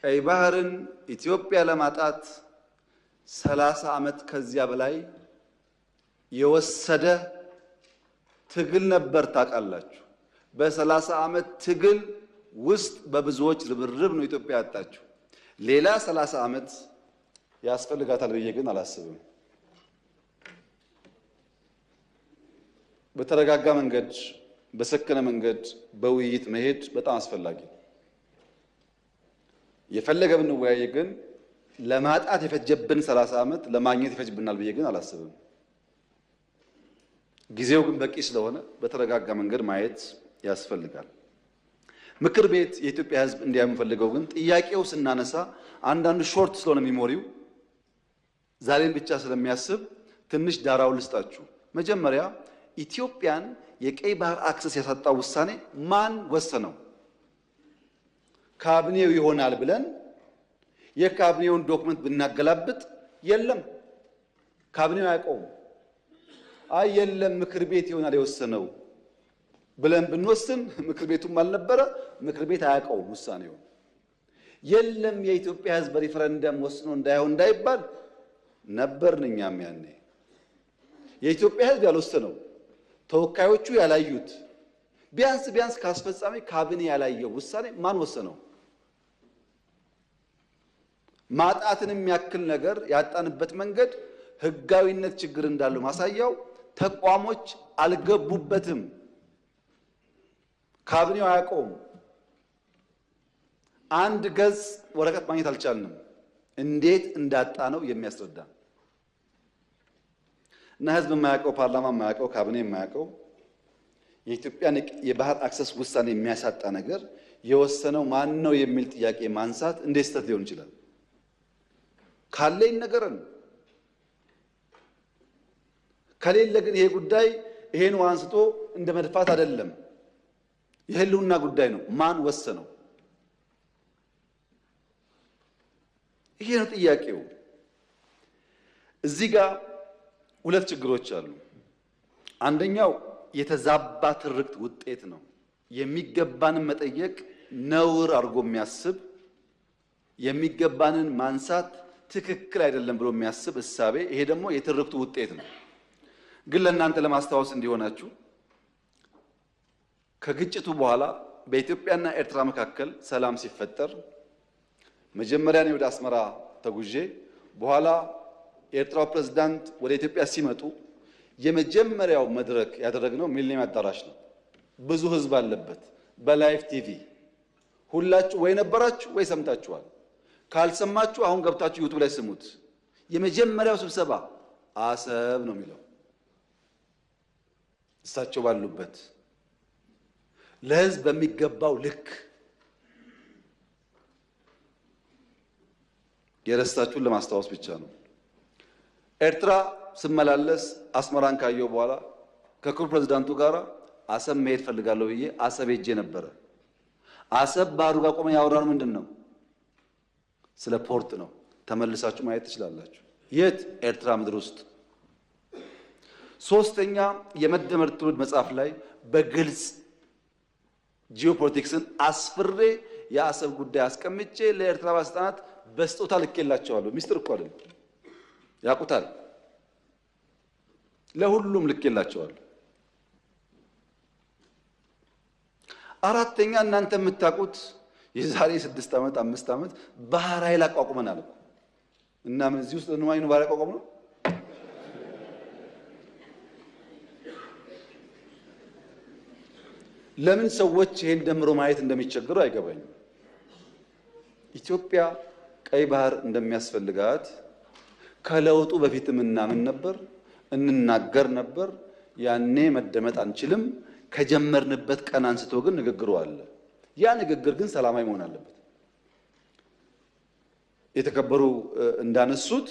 ቀይ ባህርን ኢትዮጵያ ለማጣት 30 ዓመት ከዚያ በላይ የወሰደ ትግል ነበር። ታውቃላችሁ። በ30 ዓመት ትግል ውስጥ በብዙዎች ርብርብ ነው ኢትዮጵያ ያጣችው። ሌላ 30 ዓመት ያስፈልጋታል ብዬ ግን አላስብም። በተረጋጋ መንገድ፣ በሰከነ መንገድ በውይይት መሄድ በጣም አስፈላጊ ነው። የፈለገ ብንወያይ ግን ለማጣት የፈጀብን 30 ዓመት ለማግኘት ይፈጅብናል ብዬ ግን አላስብም። ጊዜው ግን በቂ ስለሆነ በተረጋጋ መንገድ ማየት ያስፈልጋል። ምክር ቤት የኢትዮጵያ ሕዝብ እንዲያም ፈልገው ግን ጥያቄው ስናነሳ አንዳንዱ ሾርት ስለሆነ ሚሞሪው ዛሬን ብቻ ስለሚያስብ ትንሽ ዳራው ልስጣችሁ። መጀመሪያ ኢትዮጵያን የቀይ ባህር አክሰስ ያሳጣው ውሳኔ ማን ወሰነው? ካቢኔው ይሆናል ብለን የካቢኔውን ዶክመንት ብናገላብጥ የለም፣ ካቢኔው አያውቀውም። አይ የለም ምክር ቤት ይሆናል የወሰነው ብለን ብንወስን ምክር ቤቱም አልነበረ፣ ምክር ቤት አያውቀውም ውሳኔው። የለም የኢትዮጵያ ሕዝብ በሪፈረንደም ወስኖ እንዳይሆን እንዳይባል ነበርን እኛም ያኔ። የኢትዮጵያ ሕዝብ ያልወሰነው ተወካዮቹ ያላዩት ቢያንስ ካስፈጻሚ ካቢኔ ያላየው ውሳኔ ማን ወሰነው? ማጣትንም ያክል ነገር ያጣንበት መንገድ ህጋዊነት ችግር እንዳለው ማሳያው ተቋሞች አልገቡበትም። ካቢኔው አያውቀውም። አንድ ገጽ ወረቀት ማግኘት አልቻልንም። እንዴት እንዳጣ ነው የሚያስረዳ እና ህዝብ የማያውቀው ፓርላማ የማያውቀው ካቢኔ የማያውቀው የኢትዮጵያን የባህር አክሰስ ውሳኔ የሚያሳጣ ነገር የወሰነው ማን ነው የሚል ጥያቄ ማንሳት እንዴት ስህተት ሊሆን ይችላል? ካለ ይነገረን። ከሌለ ግን ይሄ ጉዳይ ይሄን አንስቶ እንደ መድፋት አይደለም፣ የህልውና ጉዳይ ነው። ማን ወሰነው? ይሄ ነው ጥያቄው። እዚህ ጋር ሁለት ችግሮች አሉ። አንደኛው የተዛባ ትርክት ውጤት ነው። የሚገባንን መጠየቅ ነውር አድርጎ የሚያስብ የሚገባንን ማንሳት ትክክል አይደለም ብሎ የሚያስብ እሳቤ፣ ይሄ ደግሞ የትርክቱ ውጤት ነው። ግን ለእናንተ ለማስታወስ እንዲሆናችሁ ከግጭቱ በኋላ በኢትዮጵያና ኤርትራ መካከል ሰላም ሲፈጠር መጀመሪያ እኔ ወደ አስመራ ተጉዤ በኋላ የኤርትራው ፕሬዝዳንት ወደ ኢትዮጵያ ሲመጡ የመጀመሪያው መድረክ ያደረግነው ሚሊኒየም አዳራሽ ነው። ብዙ ህዝብ አለበት። በላይቭ ቲቪ ሁላችሁ ወይ ነበራችሁ ወይ ሰምታችኋል። ካልሰማችሁ አሁን ገብታችሁ ዩቲዩብ ላይ ስሙት። የመጀመሪያው ስብሰባ አሰብ ነው የሚለው እሳቸው ባሉበት ለህዝብ በሚገባው ልክ። የረሳችሁን ለማስታወስ ብቻ ነው። ኤርትራ ስመላለስ አስመራን ካየው በኋላ ከክቡር ፕሬዝዳንቱ ጋር አሰብ መሄድ ፈልጋለሁ ብዬ አሰብ ሄጄ ነበረ። አሰብ ባህሩ ጋር ቆመን ያወራነው ምንድን ነው? ስለ ፖርት ነው። ተመልሳችሁ ማየት ትችላላችሁ። የት? ኤርትራ ምድር ውስጥ። ሶስተኛ የመደመር ትውልድ መጽሐፍ ላይ በግልጽ ጂኦፖለቲክስን አስፍሬ የአሰብ ጉዳይ አስቀምጬ ለኤርትራ ባለስልጣናት በስጦታ ልኬላቸዋለሁ። ሚስጥር እኮ አይደለም፣ ያውቁታል። ለሁሉም ልኬላቸዋለሁ። አራተኛ እናንተ የምታውቁት የዛሬ 6 ዓመት 5 ዓመት ባህር ኃይል አቋቁመናል እኮ እና ምን እዚህ ውስጥ ነው ባህር አቋቁመ ነው? ለምን ሰዎች ይሄን ደምሮ ማየት እንደሚቸገሩ አይገባኝም። ኢትዮጵያ ቀይ ባህር እንደሚያስፈልጋት ከለውጡ በፊትም እናምን ነበር፣ እንናገር ነበር። ያኔ መደመጥ አንችልም። ከጀመርንበት ቀን አንስቶ ግን ንግግሩ አለ። ያ ንግግር ግን ሰላማዊ መሆን አለበት። የተከበሩ እንዳነሱት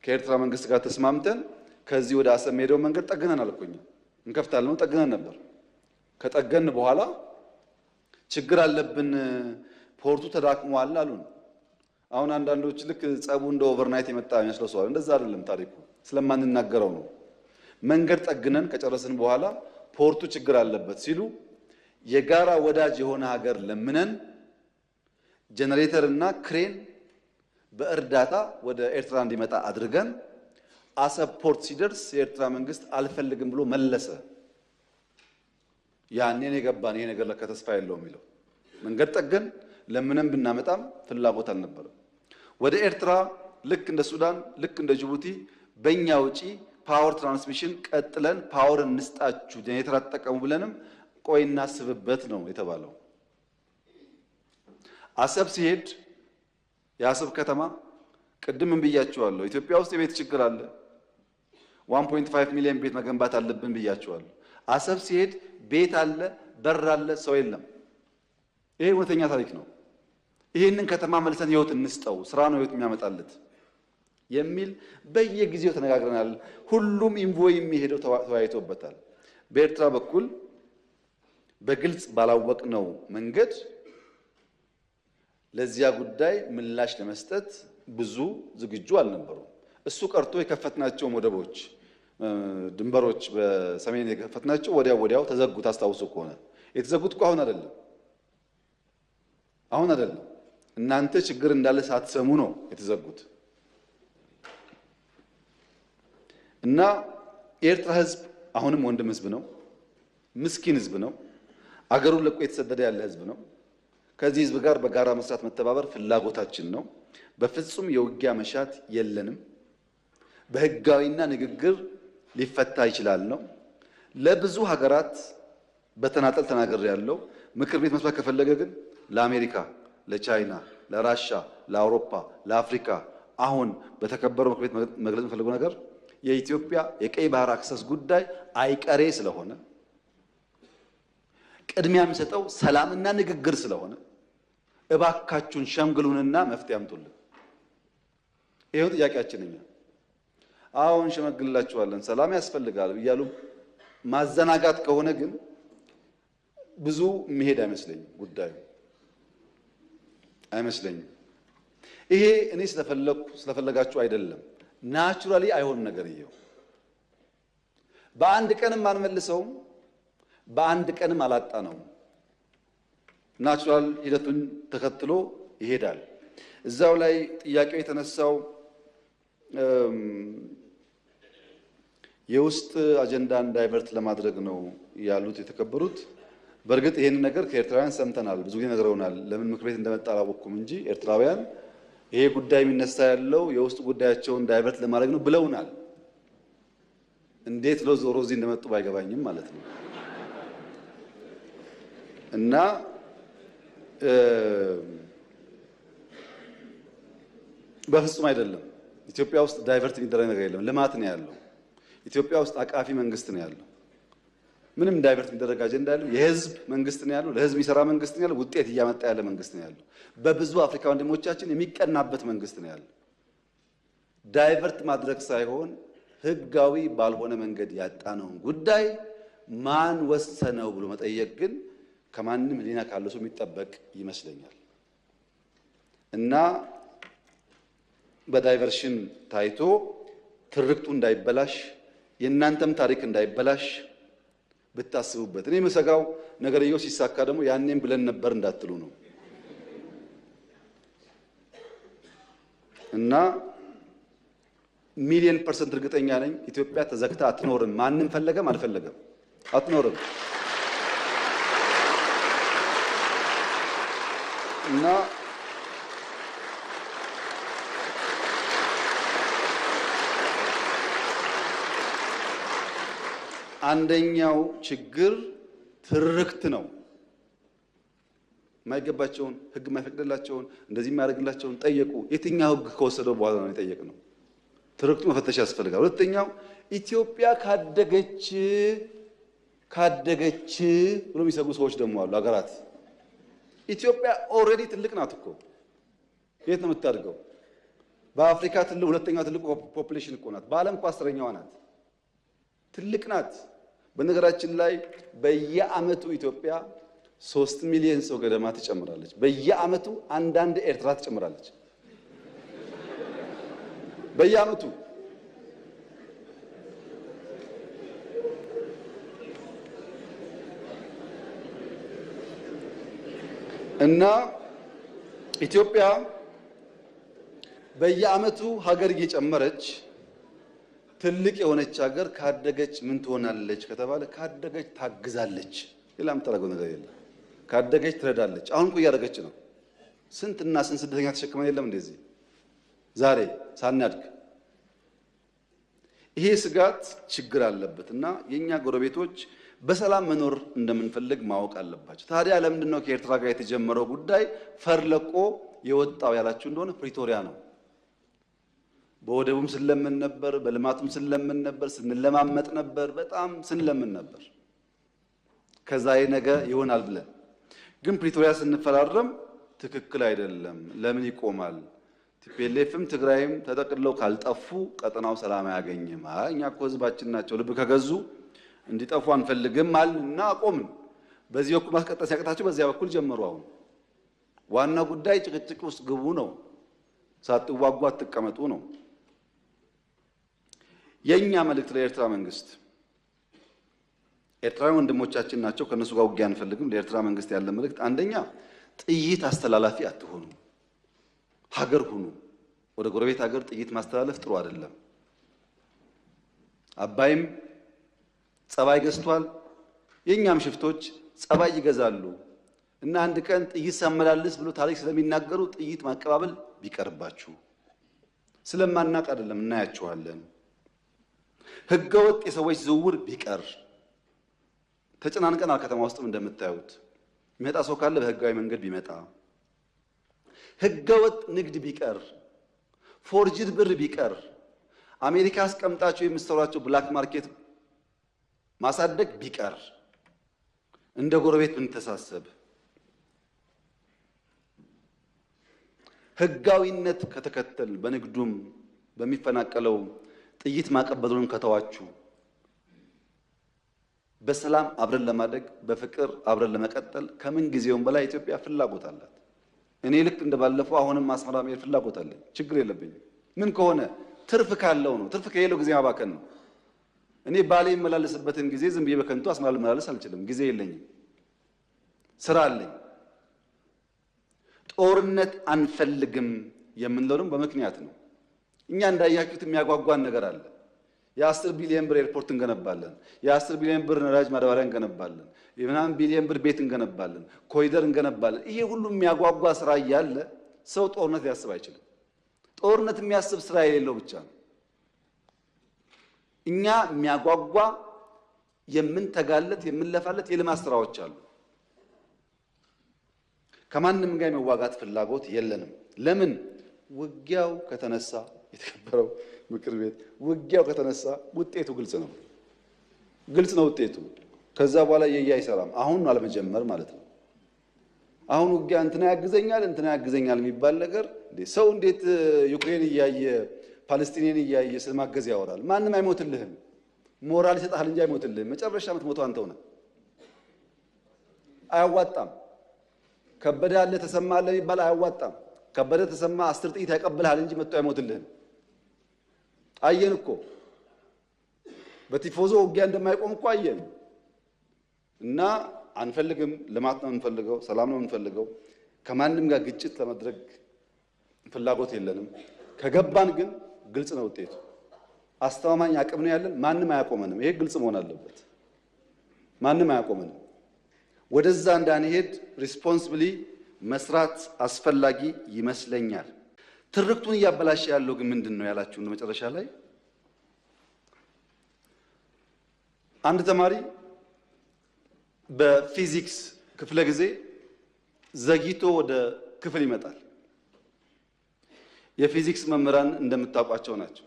ከኤርትራ መንግስት ጋር ተስማምተን ከዚህ ወደ አሰብ ሄደው መንገድ ጠግነናል እኮ እኛ እንከፍታለን ነው ጠግነን ነበር። ከጠገን በኋላ ችግር አለብን፣ ፖርቱ ተዳክሟል አሉን። አሁን አንዳንዶች ልክ ጸቡ እንደ ኦቨርናይት የመጣ የሚመስለው ሰው እንደዛ አይደለም። ታሪኩ ስለማንናገረው ነው። መንገድ ጠግነን ከጨረስን በኋላ ፖርቱ ችግር አለበት ሲሉ የጋራ ወዳጅ የሆነ ሀገር ለምነን ጄኔሬተር እና ክሬን በእርዳታ ወደ ኤርትራ እንዲመጣ አድርገን አሰብ ፖርት ሲደርስ የኤርትራ መንግስት አልፈልግም ብሎ መለሰ። ያኔን የገባን ይሄ ነገር ለካ ተስፋ የለውም የሚለው መንገድ ጠገን ለምንም ብናመጣም ፍላጎት አልነበረም። ወደ ኤርትራ ልክ እንደ ሱዳን ልክ እንደ ጅቡቲ በእኛ ውጪ ፓወር ትራንስሚሽን ቀጥለን ፓወር እንስጣችሁ ጄኔሬተር አትጠቀሙ ብለንም ቆይ እናስብበት ነው የተባለው። አሰብ ሲሄድ የአሰብ ከተማ ቅድም ብያችኋለሁ፣ ኢትዮጵያ ውስጥ የቤት ችግር አለ። 1.5 ሚሊዮን ቤት መገንባት አለብን ብያችኋለሁ። አሰብ ሲሄድ ቤት አለ፣ በር አለ፣ ሰው የለም። ይሄ እውነተኛ ታሪክ ነው። ይሄንን ከተማ መልሰን ህይወት እንስጠው፣ ስራ ነው ህይወት የሚያመጣለት የሚል በየጊዜው ተነጋግረናል። ሁሉም ኢንቮይ የሚሄደው ተወያይቶበታል። በኤርትራ በኩል በግልጽ ባላወቅነው መንገድ ለዚያ ጉዳይ ምላሽ ለመስጠት ብዙ ዝግጁ አልነበሩም። እሱ ቀርቶ የከፈትናቸው ወደቦች፣ ድንበሮች በሰሜን የከፈትናቸው ወዲያው ተዘጉ። ታስታውሱ ከሆነ የተዘጉት እኮ አሁን አይደለም። እናንተ ችግር እንዳለ ሳትሰሙ ነው የተዘጉት። እና የኤርትራ ህዝብ አሁንም ወንድም ህዝብ ነው፣ ምስኪን ህዝብ ነው፣ አገሩን ለቆ የተሰደደ ያለ ህዝብ ነው። ከዚህ ህዝብ ጋር በጋራ መስራት መተባበር ፍላጎታችን ነው። በፍጹም የውጊያ መሻት የለንም። በህጋዊና ንግግር ሊፈታ ይችላል ነው። ለብዙ ሀገራት በተናጠል ተናገር ያለው ምክር ቤት መስማት ከፈለገ ግን ለአሜሪካ፣ ለቻይና፣ ለራሻ፣ ለአውሮፓ፣ ለአፍሪካ አሁን በተከበረው ምክር ቤት መግለጽ የምፈልገው ነገር የኢትዮጵያ የቀይ ባህር አክሰስ ጉዳይ አይቀሬ ስለሆነ ቅድሚያ የሚሰጠው ሰላምና ንግግር ስለሆነ እባካችሁን ሸምግሉንና መፍትሄ አምጡልን። ይሄው ጥያቄያችን እኛ አሁን ሸመግልላችኋለን ሰላም ያስፈልጋል እያሉ ማዘናጋት ከሆነ ግን ብዙ መሄድ አይመስለኝም፣ ጉዳዩ አይመስለኝም። ይሄ እኔ ስለፈለጋችሁ አይደለም፣ ናቹራሊ አይሆንም ነገርየው። በአንድ ቀንም አንመልሰውም፣ በአንድ ቀንም አላጣነውም። ናቹራል ሂደቱን ተከትሎ ይሄዳል። እዛው ላይ ጥያቄው የተነሳው የውስጥ አጀንዳን ዳይቨርት ለማድረግ ነው ያሉት የተከበሩት። በእርግጥ ይሄን ነገር ከኤርትራውያን ሰምተናል፣ ብዙ ጊዜ ነግረውናል። ለምን ምክር ቤት እንደመጣ አላወቅኩም እንጂ ኤርትራውያን ይሄ ጉዳይ የሚነሳ ያለው የውስጥ ጉዳያቸውን ዳይቨርት ለማድረግ ነው ብለውናል። እንዴት ነው ዞሮ እዚህ እንደመጡ ባይገባኝም ማለት ነው። እና በፍጹም አይደለም። ኢትዮጵያ ውስጥ ዳይቨርት የሚደረግ ነገር የለም። ልማት ነው ያለው። ኢትዮጵያ ውስጥ አቃፊ መንግስት ነው ያለው። ምንም ዳይቨርት የሚደረግ አጀንዳ የለም። የህዝብ መንግስት ነው ያለው። ለህዝብ የሚሰራ መንግስት ነው ያለው። ውጤት እያመጣ ያለ መንግስት ነው ያለው። በብዙ አፍሪካ ወንድሞቻችን የሚቀናበት መንግስት ነው ያለው። ዳይቨርት ማድረግ ሳይሆን ህጋዊ ባልሆነ መንገድ ያጣነውን ጉዳይ ማን ወሰነው ብሎ መጠየቅ ግን ከማንም ህሊና ካለው ሰው የሚጠበቅ ይመስለኛል። እና በዳይቨርሽን ታይቶ ትርክቱ እንዳይበላሽ የእናንተም ታሪክ እንዳይበላሽ ብታስቡበት። እኔ የምሰጋው ነገርየው ሲሳካ ደግሞ ያኔም ብለን ነበር እንዳትሉ ነው። እና ሚሊዮን ፐርሰንት እርግጠኛ ነኝ ኢትዮጵያ ተዘግታ አትኖርም። ማንም ፈለገም አልፈለገም አትኖርም። እና አንደኛው ችግር ትርክት ነው። የማይገባቸውን ህግ የማይፈቅድላቸውን እንደዚህ የሚያደርግላቸውን ጠየቁ። የትኛው ህግ ከወሰደው በኋላ ነው የጠየቅነው? ትርክቱ መፈተሽ ያስፈልጋል። ሁለተኛው ኢትዮጵያ ካደገች ብሎ የሚሰጉ ሰዎች ደግሞ አሉ። ሀገራት ኢትዮጵያ ኦልሬዲ ትልቅ ናት እኮ። የት ነው የምታድገው? በአፍሪካ ሁለተኛው ትልቁ ፖፑሌሽን እኮ ናት። በዓለም እኮ 10ኛዋ ናት። ትልቅ ናት። በነገራችን ላይ በየአመቱ ኢትዮጵያ 3 ሚሊዮን ሰው ገደማ ትጨምራለች። በየአመቱ አንዳንድ ኤርትራ ትጨምራለች። በየአመቱ እና ኢትዮጵያ በየዓመቱ ሀገር እየጨመረች ትልቅ የሆነች ሀገር ካደገች ምን ትሆናለች ከተባለ ካደገች ታግዛለች። ሌላ የምታደርገው ነገር የለም። ካደገች ትረዳለች። አሁን እኮ እያደረገች ነው። ስንትና ስንት ስደተኛ ተሸክመን የለም እንደዚህ ዛሬ ሳናድግ። ይሄ ስጋት ችግር አለበት እና የኛ ጎረቤቶች በሰላም መኖር እንደምንፈልግ ማወቅ አለባቸው። ታዲያ ለምንድን ነው ከኤርትራ ጋር የተጀመረው ጉዳይ ፈርለቆ የወጣው ያላችሁ እንደሆነ ፕሪቶሪያ ነው። በወደቡም ስለምን ነበር፣ በልማቱም ስለምን ነበር፣ ስንለማመጥ ነበር፣ በጣም ስንለምን ነበር። ከዛ ነገ ይሆናል ብለን ግን ፕሪቶሪያ ስንፈራረም ትክክል አይደለም፣ ለምን ይቆማል? ቲፒኤልኤፍም ትግራይም ተጠቅልለው ካልጠፉ ቀጠናው ሰላም አያገኝም። እኛ እኮ ህዝባችን ናቸው ልብ ከገዙ እንዲጠፉ አንፈልግም አልና አቆምን። በዚህ በኩል ማስቀጠል ሲያቅታቸው በዚያ በኩል ጀመሩ። አሁን ዋና ጉዳይ ጭቅጭቅ ውስጥ ግቡ ነው፣ ሳትዋጉ አትቀመጡ ነው። የኛ መልእክት ለኤርትራ መንግስት፣ ኤርትራውያን ወንድሞቻችን ናቸው፣ ከነሱ ጋር ውጊያ አንፈልግም። ለኤርትራ መንግስት ያለ መልእክት አንደኛ ጥይት አስተላላፊ አትሆኑ፣ ሀገር ሁኑ። ወደ ጎረቤት ሀገር ጥይት ማስተላለፍ ጥሩ አይደለም። አባይም ጸባይ ገዝቷል፣ የኛም ሽፍቶች ጸባይ ይገዛሉ እና አንድ ቀን ጥይት ሳመላልስ ብሎ ታሪክ ስለሚናገሩ ጥይት ማቀባበል ቢቀርባችሁ። ስለማናቅ አይደለም፣ እናያችኋለን። ህገወጥ የሰዎች ዝውውር ቢቀር። ተጨናንቀናል። ከተማ ውስጥም እንደምታዩት የሚመጣ ሰው ካለ በህጋዊ መንገድ ቢመጣ። ህገወጥ ንግድ ቢቀር፣ ፎርጅድ ብር ቢቀር፣ አሜሪካ አስቀምጣቸው የምትሰሯቸው ብላክ ማርኬት ማሳደግ ቢቀር፣ እንደ ጎረቤት ብንተሳሰብ፣ ህጋዊነት ከተከተል በንግዱም በሚፈናቀለው ጥይት ማቀበሉን ከተዋችሁ በሰላም አብረን ለማደግ በፍቅር አብረን ለመቀጠል ከምን ጊዜውም በላይ ኢትዮጵያ ፍላጎት አላት። እኔ ልክ እንደባለፈው አሁንም አስመራ መሄድ ፍላጎት አለኝ። ችግር የለብኝም። ምን ከሆነ ትርፍ ካለው ነው። ትርፍ ከሌለው ጊዜ ማባከን ነው። እኔ ባሌ የመላለስበትን ጊዜ ዝም ብዬ በከንቱ አስመራ ልመላለስ አልችልም። ጊዜ የለኝም፣ ስራ አለኝ። ጦርነት አንፈልግም የምንለው ደግሞ በምክንያት ነው። እኛ እንዳያችሁት የሚያጓጓን ነገር አለ። የ10 ቢሊዮን ብር ኤርፖርት እንገነባለን፣ የ10 ቢሊዮን ብር ነዳጅ ማዳበሪያ እንገነባለን፣ የ9 ቢሊዮን ብር ቤት እንገነባለን፣ ኮሪደር እንገነባለን። ይሄ ሁሉ የሚያጓጓ ስራ እያለ ሰው ጦርነት ሊያስብ አይችልም። ጦርነት የሚያስብ ስራ የሌለው ብቻ ነው። እኛ የሚያጓጓ የምንተጋለት የምንለፋለት የልማት ስራዎች አሉ። ከማንም ጋር የመዋጋት ፍላጎት የለንም። ለምን? ውጊያው ከተነሳ የተከበረው ምክር ቤት ውጊያው ከተነሳ ውጤቱ ግልጽ ነው። ግልጽ ነው ውጤቱ። ከዛ በኋላ አይሰራም። አሁን አለመጀመር ማለት ነው። አሁን ውጊያ እንትና ያግዘኛል የሚባል ነገር ሰው እንዴት ዩክሬን እያየ ፓለስቲኔን እያየ ስለማገዝ ያወራል? ማንም አይሞትልህም። ሞራል ይሰጣል እንጂ አይሞትልህም። መጨረሻ የምትሞተው አንተው ነህ። አያዋጣም። ከበደ አለ ተሰማ አለ የሚባል አያዋጣም። ከበደ ተሰማ 10 ጥይት ያቀብልሃል እንጂ መጥቶ አይሞትልህም። አየን እኮ በቲፎዞ ውጊያ እንደማይቆም እኮ አየን። እና አንፈልግም። ልማት ነው የምንፈልገው፣ ሰላም ነው የምንፈልገው። ከማንም ጋር ግጭት ለማድረግ ፍላጎት የለንም። ከገባን ግን ግልጽ ነው ውጤቱ። አስተማማኝ አቅም ነው ያለን። ማንም አያቆመንም። ይሄ ግልጽ መሆን አለበት። ማንም አያቆመንም። ወደዛ እንዳንሄድ ሪስፖንሲብሊ መስራት አስፈላጊ ይመስለኛል። ትርክቱን እያበላሸ ያለው ግን ምንድን ነው ያላችሁ መጨረሻ ላይ አንድ ተማሪ በፊዚክስ ክፍለ ጊዜ ዘግይቶ ወደ ክፍል ይመጣል። የፊዚክስ መምህራን እንደምታውቋቸው ናቸው።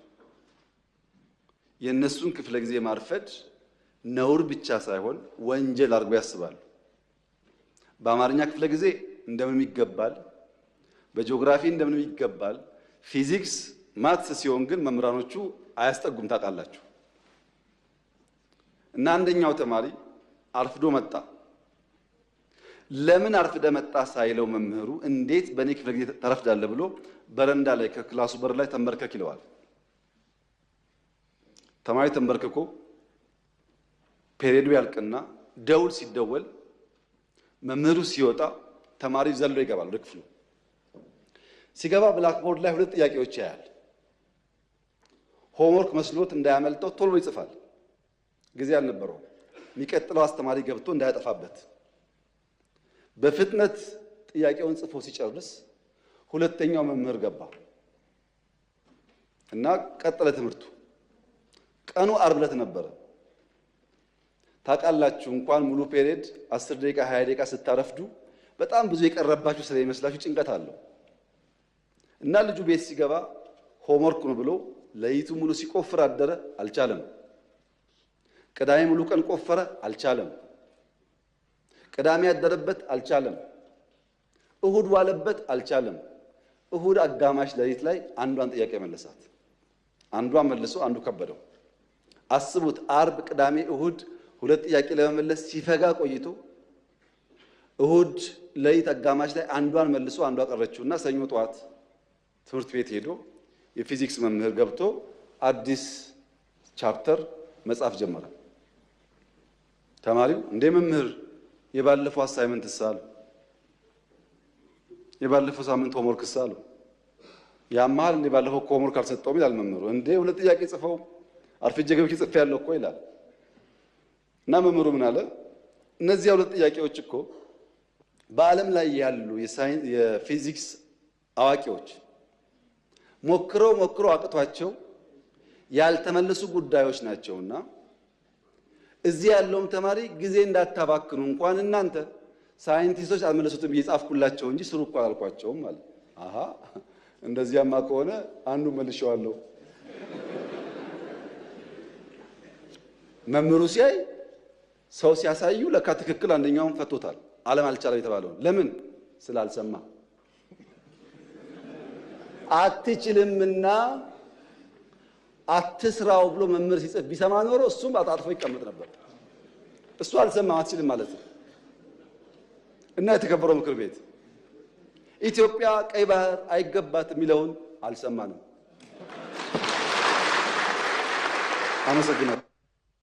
የእነሱን ክፍለ ጊዜ ማርፈድ ነውር ብቻ ሳይሆን ወንጀል አድርጎ ያስባሉ። በአማርኛ ክፍለ ጊዜ እንደምን ይገባል፣ በጂኦግራፊ እንደምን ይገባል። ፊዚክስ ማትስ ሲሆን ግን መምህራኖቹ አያስጠጉም። ታውቃላችሁ። እና አንደኛው ተማሪ አርፍዶ መጣ። ለምን አርፍደ መጣ ሳይለው መምህሩ እንዴት በእኔ ክፍለ ጊዜ ተረፍዳለህ ብሎ በረንዳ ላይ ከክላሱ በር ላይ ተንበርከክ ይለዋል። ተማሪ ተንበርክኮ ፔሪዮዱ ያልቅና ደውል ሲደወል መምህሩ ሲወጣ ተማሪው ዘሎ ይገባል ወደ ክፍሉ። ሲገባ ብላክቦርድ ላይ 2 ጥያቄዎች ያያል። ሆምወርክ መስሎት እንዳያመልጠው ቶሎ ይጽፋል። ጊዜ አልነበረውም። የሚቀጥለው አስተማሪ ገብቶ እንዳያጠፋበት በፍጥነት ጥያቄውን ጽፎ ሲጨርስ ሁለተኛው መምህር ገባ እና ቀጠለ ትምህርቱ። ቀኑ ዓርብ ዕለት ነበረ። ታውቃላችሁ እንኳን ሙሉ ፔሪየድ 10 ደቂቃ 20 ደቂቃ ስታረፍዱ በጣም ብዙ የቀረባችሁ ስለሚመስላችሁ ጭንቀት አለው እና ልጁ ቤት ሲገባ ሆምወርክ ነው ብሎ ለይቱ ሙሉ ሲቆፍር አደረ። አልቻለም። ቅዳሜ ሙሉ ቀን ቆፈረ። አልቻለም። ቅዳሜ ያደረበት አልቻለም። እሁድ ዋለበት አልቻለም። እሁድ አጋማሽ ለሊት ላይ አንዷን ጥያቄ መለሳት። አንዷን መልሶ አንዱ ከበደው። አስቡት፣ ዓርብ፣ ቅዳሜ፣ እሁድ 2 ጥያቄ ለመመለስ ሲፈጋ ቆይቶ እሁድ ለሊት አጋማሽ ላይ አንዷን መልሶ አንዷ ቀረችውና ሰኞ ጠዋት ትምህርት ቤት ሄዶ የፊዚክስ መምህር ገብቶ አዲስ ቻፕተር መጻፍ ጀመረ። ተማሪው እንደ መምህር የባለፈው አሳይመንት ሳሉ የባለፈው ሳምንት ሆምወርክ ሳሉ ያማል እንደ ባለፈው ሆምወርክ አልሰጠውም ይላል መምህሩ። እንደ 2 ጥያቄ ጽፈው አርፍጄ ገብቼ ጽፌያለሁ እኮ ይላል። እና መምህሩ ምን አለ? እነዚህ 2 ጥያቄዎች እኮ በዓለም ላይ ያሉ የፊዚክስ አዋቂዎች ሞክረው አቅቷቸው ያልተመለሱ ጉዳዮች ናቸውና እዚህ ያለውም ተማሪ ጊዜ እንዳታባክኑ እንኳን እናንተ ሳይንቲስቶች አልመለሱትም እየጻፍኩላቸው እንጂ ስሩ እኮ አላልኳቸውም ማለት። አሃ እንደዚያማ ከሆነ አንዱ መልሼዋለሁ። መምህሩ ሲያይ ሰው ሲያሳዩ ለካ ትክክል አንደኛውን ፈቶታል። ዓለም አልቻለም የተባለው ለምን ስላልሰማ አትችልምና አትስራው ብሎ መምህር ሲጽፍ ቢሰማ ኖሮ እሱም አጣጥፎ ይቀመጥ ነበር። እሱ አልሰማም አትችልም ማለት ነው። እና የተከበረው ምክር ቤት ኢትዮጵያ ቀይ ባህር አይገባትም የሚለውን አልሰማንም። አመሰግናለሁ።